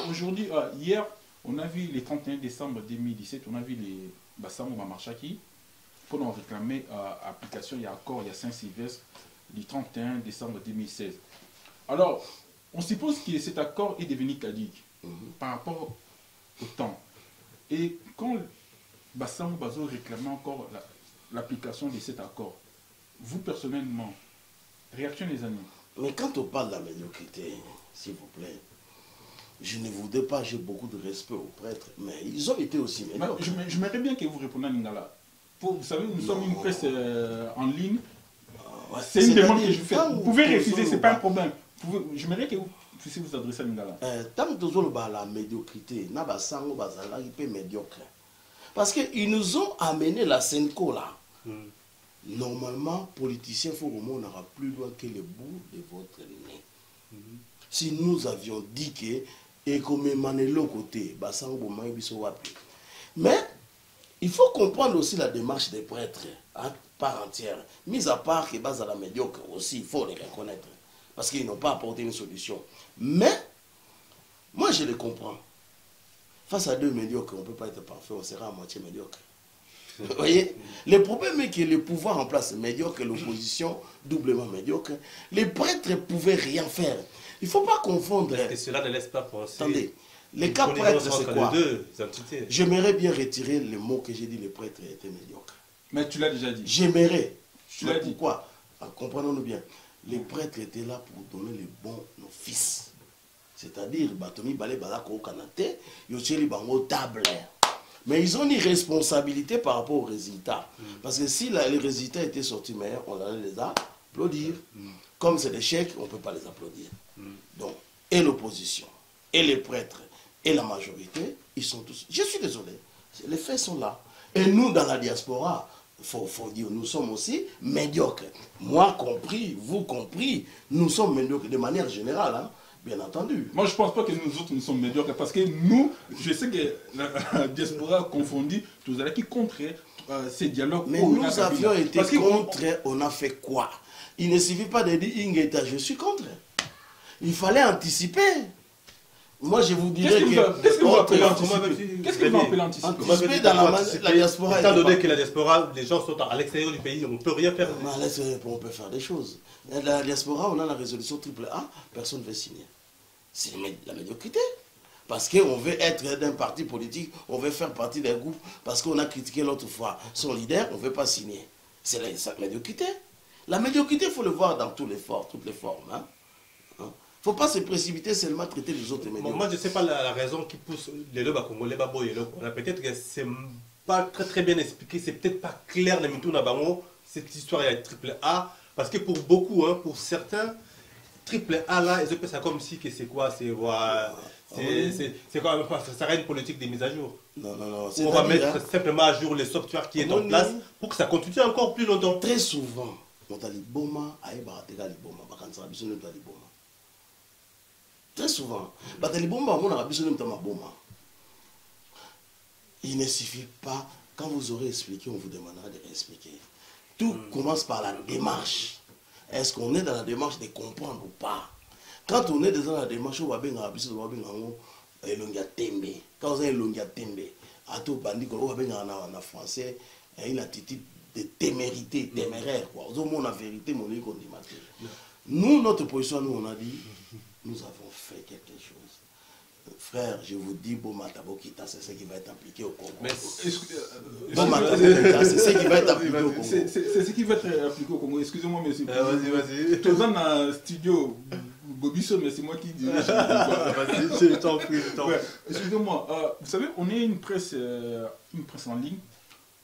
S2: Aujourd'hui, hier, on a vu le 31 décembre 2017, on a vu les Bassamo Mamarchaki. Pour nous réclamer application, il y a accord, il y a Saint-Sylvestre du 31 décembre 2016. Alors, on suppose que cet accord est devenu caduque par rapport au temps. Et quand Bassamo Bazo réclamait encore l'application de cet accord, vous personnellement, réaction des amis?
S4: Mais quand on parle de la médiocrité, s'il vous plaît, je ne voudrais pas, j'ai beaucoup de respect aux prêtres, mais ils ont été aussi médiocres.
S2: J'aimerais bien que vous répondiez à Ningala. Vous savez, nous sommes une presse en ligne. C'est une demande que je fais. Vous pouvez refuser, ce n'est pas un problème. J'aimerais que vous si vous adressez à Lingala.
S4: Tant que la médiocrité, n'a pas sango bazala qui peut médiocre. Parce qu'ils nous ont amené la Senko là. Normalement, politiciens, il faut que on n'aura plus loin que le bout de votre nez. Si nous avions dit que et comme l'autre côté, mais il faut comprendre aussi la démarche des prêtres à part entière. Mis à part que base à la médiocre aussi, il faut les reconnaître. Parce qu'ils n'ont pas apporté une solution. Mais, moi je les comprends. Face à deux médiocres, on ne peut pas être parfait, on sera à moitié médiocre. Vous voyez? Le problème est que le pouvoir en place est médiocre et l'opposition doublement médiocre. Les prêtres ne pouvaient rien faire. Il ne faut pas confondre.
S3: Parce que cela ne laisse pas penser.
S4: Attendez, les cas prêtres, c'est quoi? J'aimerais bien retirer le mot que j'ai dit, les prêtres étaient médiocres.
S2: Mais tu l'as déjà dit.
S4: J'aimerais.
S2: Tu l'as dit.
S4: Pourquoi? Comprenons-nous bien. Les prêtres étaient là pour donner les bons offices. C'est-à-dire, Batomi Balé Balako Kanate, Yocheli Bango table. Mais ils ont une responsabilité par rapport aux résultats. Parce que si les résultats étaient sortis meilleurs, on allait les applaudir. Comme c'est des chèques, on ne peut pas les applaudir. Donc, et l'opposition, et les prêtres, et la majorité, ils sont tous... Je suis désolé, les faits sont là. Et nous, dans la diaspora, il faut dire, nous sommes aussi médiocres. Moi compris, vous compris, nous sommes médiocres de manière générale, hein, bien entendu.
S2: Moi, je ne pense pas que nous autres, nous sommes médiocres, parce que nous, je sais que la diaspora confondue, tous allez qui contre ces dialogues.
S4: Mais nous avions été contre, on a fait quoi? Il ne suffit pas de dire Ingeta, je suis contre. Il fallait anticiper. Moi, je vous dirais que...
S2: Qu'est-ce que vous appelez anticiper? Qu'est-ce que vous appelez anticiper?
S4: Anticiper dans la diaspora.
S3: Étant donné que la diaspora, les gens sont à l'extérieur du pays, on ne peut rien faire.
S4: À l'extérieur, on peut faire des choses. La diaspora, on a la résolution AAA, personne ne veut signer. C'est la médiocrité. Parce qu'on veut être d'un parti politique, on veut faire partie d'un groupe, parce qu'on a critiqué l'autre fois son leader, on ne veut pas signer. C'est la médiocrité. La médiocrité, il faut le voir dans toutes les formes. Il ne faut pas se précipiter seulement traiter les autres médiocres.
S3: Moi, je ne sais pas la raison qui pousse les deux Congolais, peut-être que ce n'est pas très bien expliqué, c'est peut-être pas clair, cette histoire est triple A, parce que pour beaucoup, hein, pour certains, triple A là, ils appellent ça comme si que c'est quoi, c'est quand même pas, ça sert une politique de mise à jour.
S4: Non.
S3: On va mettre simplement à jour les softwares qui est en place pour que ça continue encore plus longtemps.
S4: Très souvent, on a dit Boma, très souvent, il ne suffit pas, quand vous aurez expliqué, on vous demandera de réexpliquer. Tout commence par la démarche. Est-ce qu'on est dans la démarche de comprendre ou pas? Quand on est dans la démarche, on va bien quand on est longia tembe, à tout bandit, on va bien en français, une attitude de témérité, téméraire. On a vérité, mon livre, nous, notre position, nous, on a dit, nous avons fait quelque chose. Frère, je vous dis, Bomatabokita, c'est ce qui va être appliqué au Congo. Bomatabokita, c'est ce qui va être appliqué au Congo.
S2: C'est ce qui va être appliqué au Congo. Excusez-moi, monsieur.
S3: Vas-y.
S2: Tu es dans un studio, Bobisso, mais c'est moi qui dis.
S3: Vas-y, je t'en prie.
S2: Excusez-moi, vous savez, on est une presse en ligne.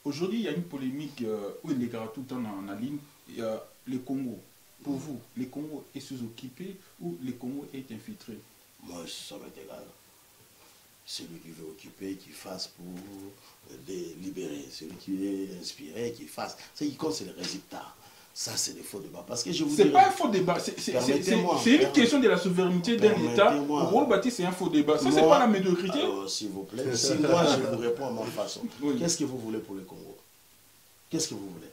S2: Aujourd'hui, il y a une polémique où il est tout le temps en ligne. Il y a le Congo. Pour vous, le Congo est sous-occupé ou le Congo est infiltré?
S4: Moi, ça m'est égal. Celui qui veut occuper, qu'il fasse pour libérer. Celui qui est inspiré, qu'il fasse. Ce qui compte, c'est le résultat. Ça, c'est des faux débats. Parce que je vous
S2: c'est pas un faux débat. C'est une question de la souveraineté d'un État. Pour Baptiste, c'est un faux débat. Ça, c'est pas la médiocrité.
S4: S'il vous plaît, si moi, je vous réponds à ma façon. Qu'est-ce que vous voulez pour le Congo? Qu'est-ce que vous voulez?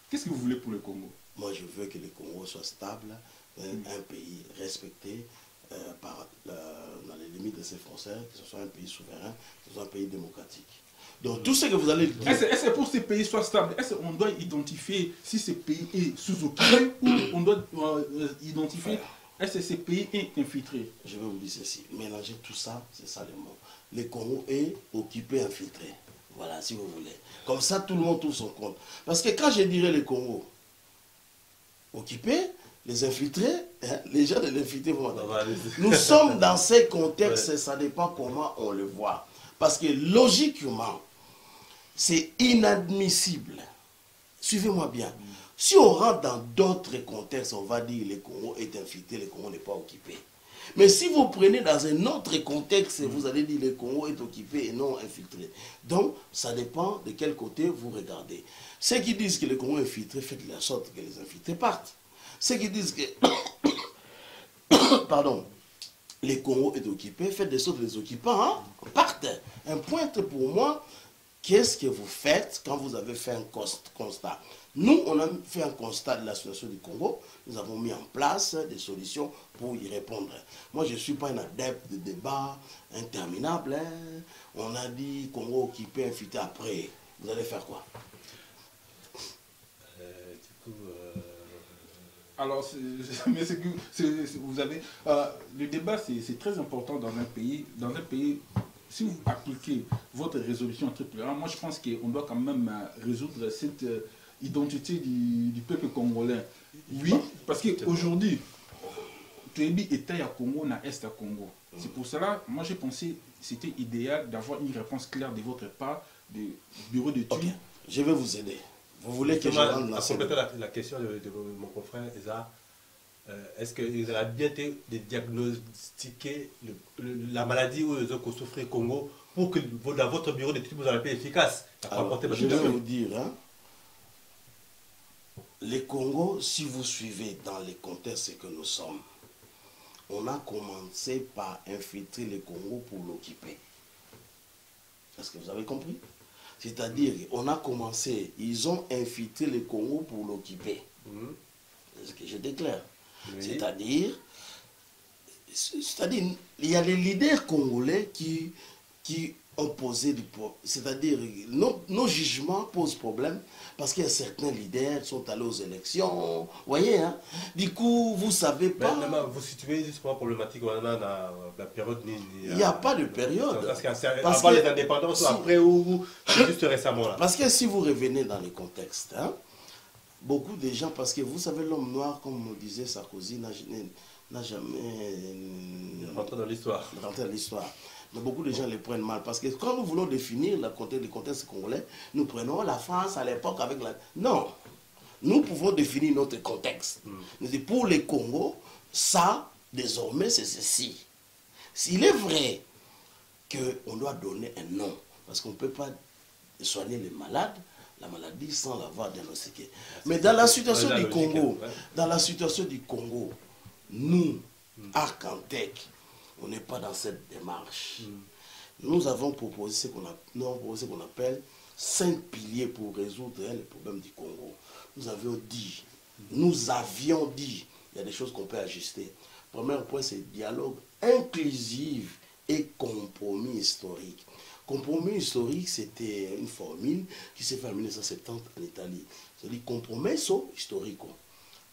S2: Qu'est-ce que vous voulez pour le Congo?
S4: Moi, je veux que le Congo soit stable, un pays respecté dans les limites de ses frontières, que ce soit un pays souverain, que ce soit un pays démocratique. Donc, tout ce que vous allez dire...
S2: Est-ce que pour ces pays soient stables, est-ce qu'on doit identifier si ce pays est sous-occupé ou on doit identifier est-ce que ce pays est infiltré?
S4: Je vais vous dire ceci. Mélanger tout ça, c'est ça le mot. Le Congo est occupé, infiltré. Voilà, si vous voulez. Comme ça, tout le monde trouve son compte. Parce que quand je dirais le Congo occupé, les infiltrés, les gens de l'infiltré vont entendre. Nous sommes dans ces contextes, ça dépend comment on le voit. Parce que logiquement, c'est inadmissible. Suivez-moi bien. Si on rentre dans d'autres contextes, on va dire que le Congo est infiltré, le Congo n'est pas occupé. Mais si vous prenez dans un autre contexte, vous allez dire le Congo est occupé et non infiltré. Donc, ça dépend de quel côté vous regardez. Ceux qui disent que le Congo est infiltré, faites de la sorte que les infiltrés partent. Ceux qui disent que pardon, le Congo est occupé, faites de sorte que les occupants partent. Un point pour moi, qu'est-ce que vous faites quand vous avez fait un constat? Nous, on a fait un constat de la situation du Congo. Nous avons mis en place des solutions pour y répondre. Moi, je ne suis pas un adepte de débats interminables. On a dit Congo occupé, infiltré après. Vous allez faire quoi?
S2: Alors, vous avez... le débat, c'est très important dans un pays. Dans un pays, si vous appliquez votre résolution triple A, moi, je pense qu'on doit quand même résoudre cette identité du peuple congolais. Oui, parce qu'aujourd'hui, Tuebi est à Congo, na Est à Congo. C'est pour cela, moi, j'ai pensé que c'était idéal d'avoir une réponse claire de votre part, du bureau d'études.
S4: Okay. Je vais vous aider. Vous voulez que je rende
S3: la question de mon confrère Eza, est-ce qu'il a bien été de diagnostiquer la maladie où ils ont souffert au Congo pour que dans votre bureau d'études vous en été efficace?
S4: Alors, je vais vous dire, les Congo, si vous suivez dans les contextes que nous sommes, on a commencé par infiltrer le Congo pour l'occuper. Est-ce que vous avez compris? C'est-à-dire, on a commencé, ils ont infiltré le Congo pour l'occuper. Est-ce que je déclare? Oui. C'est-à-dire, il y a les leaders congolais qui ont posé du problème. C'est-à-dire, nos jugements posent problème parce qu'il y a certains leaders qui sont allés aux élections. Vous voyez, hein? Du coup, vous ne savez pas...
S3: Mais, vous situez justement problématique dans la période...
S4: Il n'y a pas de période.
S3: Parce avant les indépendances, si, après ou juste récemment là.
S4: Parce que si vous revenez dans les contextes, beaucoup de gens, parce que vous savez, l'homme noir, comme disait Sarkozy, n'a jamais
S3: rentré dans l'histoire.
S4: Mais beaucoup de gens les prennent mal. Parce que quand nous voulons définir le contexte congolais, nous prenons la France à l'époque avec la... Non. Nous pouvons définir notre contexte. Nous disons, pour les Congo, ça, désormais, c'est ceci. S'il est vrai qu'on doit donner un nom, parce qu'on ne peut pas soigner les malades, la maladie sans l'avoir diagnostiquée. Mais dans la situation du Congo, nous, Arcantec, on n'est pas dans cette démarche. Nous avons proposé ce qu'on appelle 5 piliers pour résoudre les problèmes du Congo. Nous avions dit, il y a des choses qu'on peut ajuster. Premier point, c'est dialogue inclusif et compromis historique. Compromis historique, c'était une formule qui s'est faite en 1970 en Italie. C'est-à-dire compromesso historico.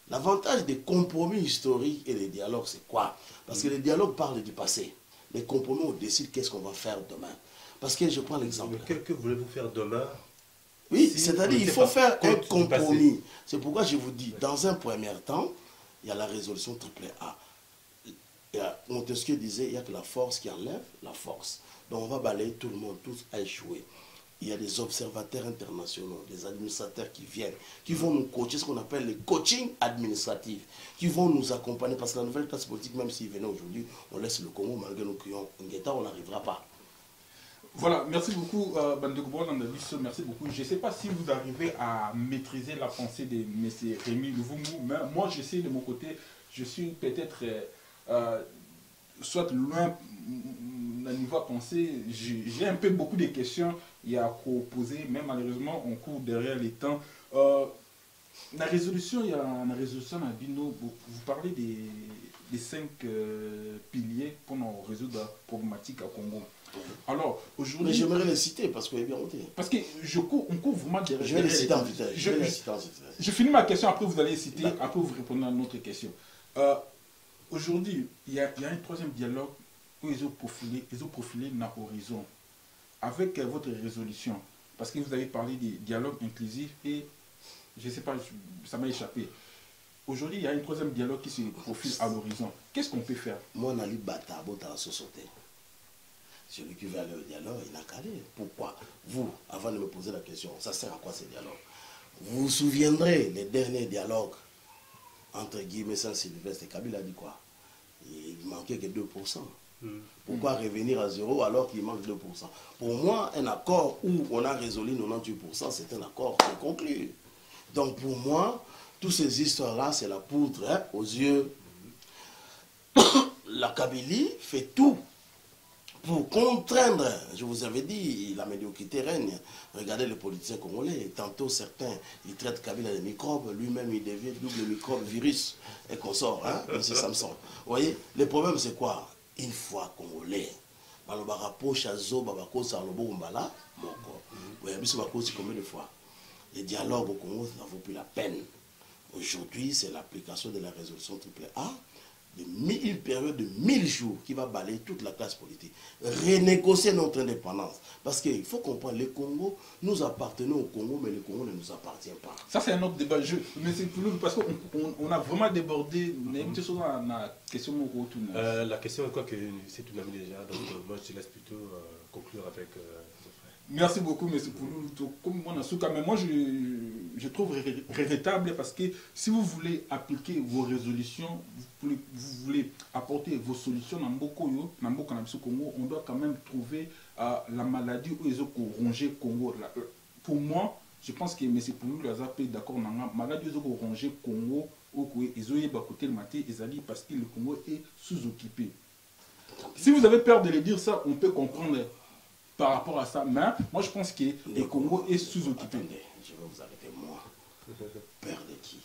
S4: L'avantage des compromis historiques et des dialogues, c'est quoi? Parce que les dialogues parlent du passé. Les compromis, on décide qu'est-ce qu'on va faire demain. Parce que je prends l'exemple.
S3: Que voulez-vous faire demain?
S4: Oui, si c'est-à-dire il faut faire un compromis. C'est pourquoi je vous dis, dans un premier temps, il y a la résolution triple A. Montesquieu disait, il n'y a que la force qui enlève la force. Donc on va balayer tout le monde, tous à échouer. Il y a des observateurs internationaux, des administrateurs qui viennent, qui vont nous coacher, ce qu'on appelle le coaching administratif, qui vont nous accompagner, parce que la nouvelle classe politique, même s'ils venaient aujourd'hui, on laisse le Congo, malgré nos crions, on n'arrivera pas.
S2: Voilà, merci beaucoup, Bandegoubo Landabis, merci beaucoup. Je ne sais pas si vous arrivez à maîtriser la pensée de M. Rémi Luvumu, mais moi, j'essaie de mon côté, je suis peut-être soit loin d'un niveau à penser, j'ai un peu beaucoup de questions à poser, mais malheureusement on court derrière les temps. La résolution, il y a une résolution à Bino, vous parlez des 5 piliers pour nous résoudre la problématique à Congo. Alors, aujourd'hui...
S4: Mais j'aimerais les citer parce qu'on est bien monté.
S2: Parce que on court vraiment derrière.
S4: Je vais les citer en vitesse.
S2: Je finis ma question, après vous allez les citer, après vous répondez à notre question. Aujourd'hui, il y a un troisième dialogue où ils ont profilé dans l'horizon avec votre résolution. Parce que vous avez parlé des dialogues inclusifs et, je ne sais pas, ça m'a échappé. Aujourd'hui, il y a un troisième dialogue qui se profile à l'horizon. Qu'est-ce qu'on peut faire?
S4: Moi, je suis batabo dans la société. Celui qui veut aller au dialogue, il n'a qu'à aller. Pourquoi? Vous, avant de me poser la question, ça sert à quoi ces dialogues? Vous vous souviendrez, les derniers dialogues entre Guy Messin, Sylvestre et Kabila dit quoi? Il m'en manquait que 2%. Pourquoi revenir à zéro alors qu'il manque 2%? Pour moi, un accord où on a résolu 98%, c'est un accord qui est conclu. Donc pour moi, toutes ces histoires-là, c'est la poudre hein, aux yeux. La Kabylie fait tout pour contraindre, je vous avais dit, la médiocrité règne. Regardez les politiciens congolais, tantôt certains, ils traitent Kabila de microbes, lui-même il devient double microbe, virus et consort, hein, M. Samson. Vous voyez, le problème c'est quoi? Une fois congolais, combien de fois? Les dialogues au Congo, ça ne vaut plus la peine. Aujourd'hui, c'est l'application de la résolution AAA, une période de 1000 jours qui va balayer toute la classe politique. Renégocier notre indépendance. Parce qu'il faut comprendre, le Congo, nous appartenons au Congo, mais le Congo ne nous appartient pas.
S2: Ça, c'est un autre débat. Mais c'est plus lourd parce qu'on a vraiment débordé.
S3: La question, quoi que c'est tout ami déjà, donc moi je te laisse plutôt conclure avec
S2: Merci beaucoup, M. Poulou. Mais moi, je trouve regrettable parce que si vous voulez appliquer vos résolutions, vous voulez apporter vos solutions dans Congo, on doit quand même trouver la maladie où ils ont rongé le Congo. Pour moi, je pense que M. Poulou a été d'accord dans la maladie où ils ont rongé le Congo, ils ont eu côté le matin, ils ont dit parce que le Congo est sous-occupé. Si vous avez peur de le dire ça, on peut comprendre. Par rapport à ça, mais moi je pense que le Congo est sous-occupé.
S4: Attendez, je vais vous arrêter, moi. Peur de qui?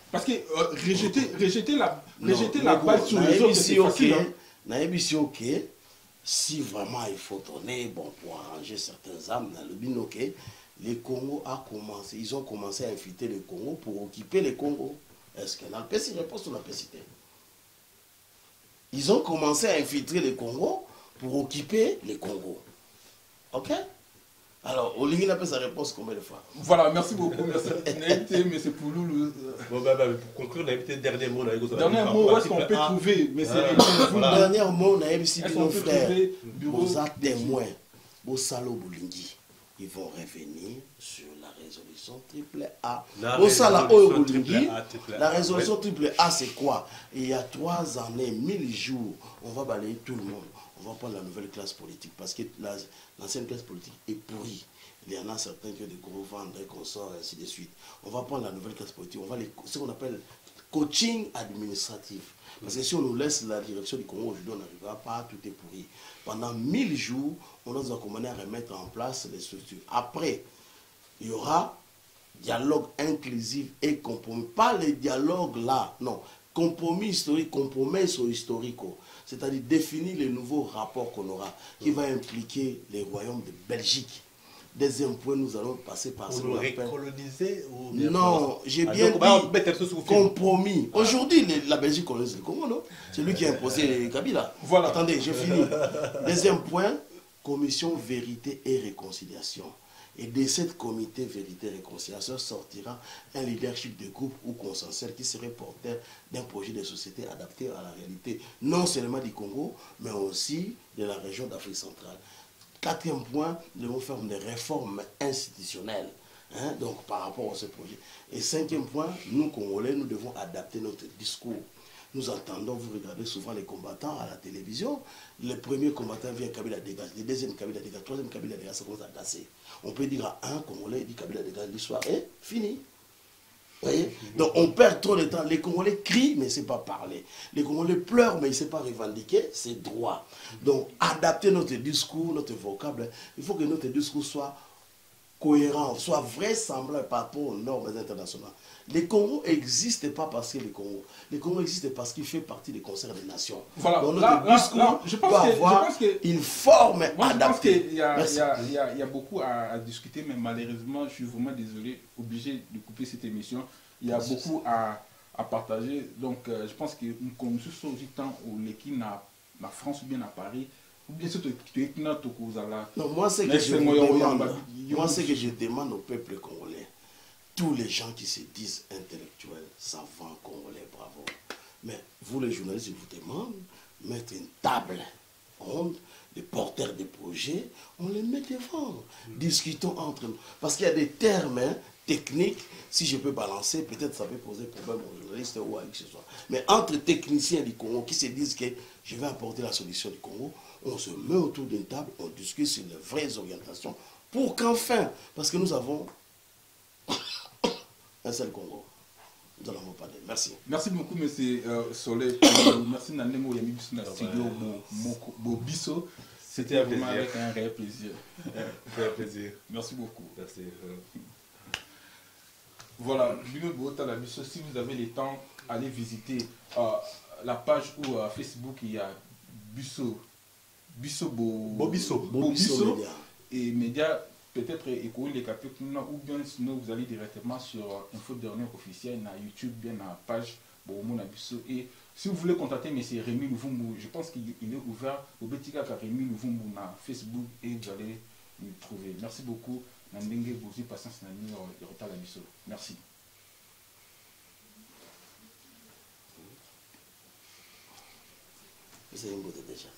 S2: Parce que rejeter la balle sur les autres, c'est facile. Hein?
S4: Si vraiment il faut tourner, bon, pour arranger certaines âmes dans le binoc, le Congo a commencé, ils ont commencé à infiltrer le Congo pour occuper le Congo. Est-ce qu'on a une réponse sur la pécité? Ils ont commencé à infiltrer le Congo pour occuper les Congo. Ok? Alors, Olingi appelle sa réponse combien de fois?
S2: Voilà, merci beaucoup. Merci. M. Poulou.
S3: Bon, pour conclure, on a peut-être dernier mot.
S2: Dernier mot, où est-ce qu'on peut trouver?
S4: Dernier mot, on a ici nos frères. Vos témoins, vos salauds Boulingi, ils vont revenir sur la résolution AAA. La résolution AAA, c'est quoi? Il y a 3 années, 1000 jours, on va balayer tout le monde. On va prendre la nouvelle classe politique parce que l'ancienne classe politique est pourrie. Il y en a certains qui ont des gros ventres et consorts et ainsi de suite. On va prendre la nouvelle classe politique. On va ce qu'on appelle coaching administratif. Parce que si on nous laisse la direction du Congo aujourd'hui, on n'arrivera pas, tout est pourri. Pendant 1000 jours, on nous a commandé à remettre en place les structures. Après, il y aura dialogue inclusif et compromis. Pas les dialogues là, non. Compromis historique, compromis historique. C'est-à-dire définir les nouveaux rapports qu'on aura, qui va impliquer les royaumes de Belgique. Deuxième point, nous allons passer par ce qu'on appelle...
S3: Recoloniser ou...
S4: Non, j'ai bien dit compromis. Aujourd'hui, la Belgique colonise le Congo, non? C'est lui qui a imposé Kabila.
S2: Voilà.
S4: Attendez, j'ai fini. Deuxième point, commission vérité et réconciliation. Et de cette comité vérité et réconciliation sortira un leadership de groupe ou consensuel qui serait porteur d'un projet de société adapté à la réalité, non seulement du Congo, mais aussi de la région d'Afrique centrale. 4e point, nous devons faire des réformes institutionnelles, hein, donc par rapport à ce projet. Et 5e point, nous Congolais, nous devons adapter notre discours. Nous entendons, vous regardez souvent les combattants à la télévision. Le premier combattant vient Kabila dégage, le deuxième Kabila dégage, le troisième Kabila dégage, ça commence à gasser. On peut dire à un Congolais, il dit Kabila dégage, l'histoire est finie. Vous voyez? Donc on perd trop de temps. Les Congolais crient, mais il ne sait pas parler. Les Congolais pleurent, mais il ne sait pas revendiquer ses droits. Donc adapter notre discours, notre vocable, il faut que notre discours soit cohérent, soit vraisemblable par rapport aux normes internationales. Le Congo n'existe pas parce que le Congo existe parce qu'il fait partie des concerts des nations.
S2: Voilà.
S4: Donc notre discours doit avoir une forme adaptée.
S2: Je pense qu'il y a beaucoup à discuter, mais malheureusement, je suis vraiment désolé, obligé de couper cette émission. Il y a beaucoup à partager. Donc, je pense que comme nous sommes du temps où l'équipe la France ou bien à Paris, ou bien surtout
S4: non, moi, c'est que je demande au peuple congolais, tous les gens qui se disent intellectuels, savants, congolais, bravo. Mais vous, les journalistes, je vous demande de mettre une table ronde, les porteurs de projets, on les met devant. Discutons entre nous. Parce qu'il y a des termes technique, si je peux balancer, peut-être ça peut poser problème aux journalistes ou à qui que ce soit. Mais entre techniciens du Congo qui se disent que je vais apporter la solution du Congo, on se met autour d'une table, on discute sur les vraies orientations pour qu'enfin, parce que nous avons un seul Congo. Nous allons vous parler. Merci.
S2: Merci beaucoup, M. Soleil. Merci Nandemo Yami Bisso dans le studio Bobisso. C'était vraiment avec un réel plaisir.
S3: Un plaisir.
S2: Merci beaucoup.
S3: Merci.
S2: Voilà, si vous avez le temps, allez visiter la page ou Facebook, il y a Bobisso et médias, peut-être écouter les capitaux, ou bien sinon vous allez directement sur Info Dernière officielle, na YouTube, bien na page Bobisso. Et si vous voulez contacter M. Rémi Louvumbu, je pense qu'il est ouvert au Betika Rémi Louvumbu na Facebook et vous allez nous trouver. Merci beaucoup. Nandenge Bozi, patience, merci.
S4: Vous avez une beauté déjà.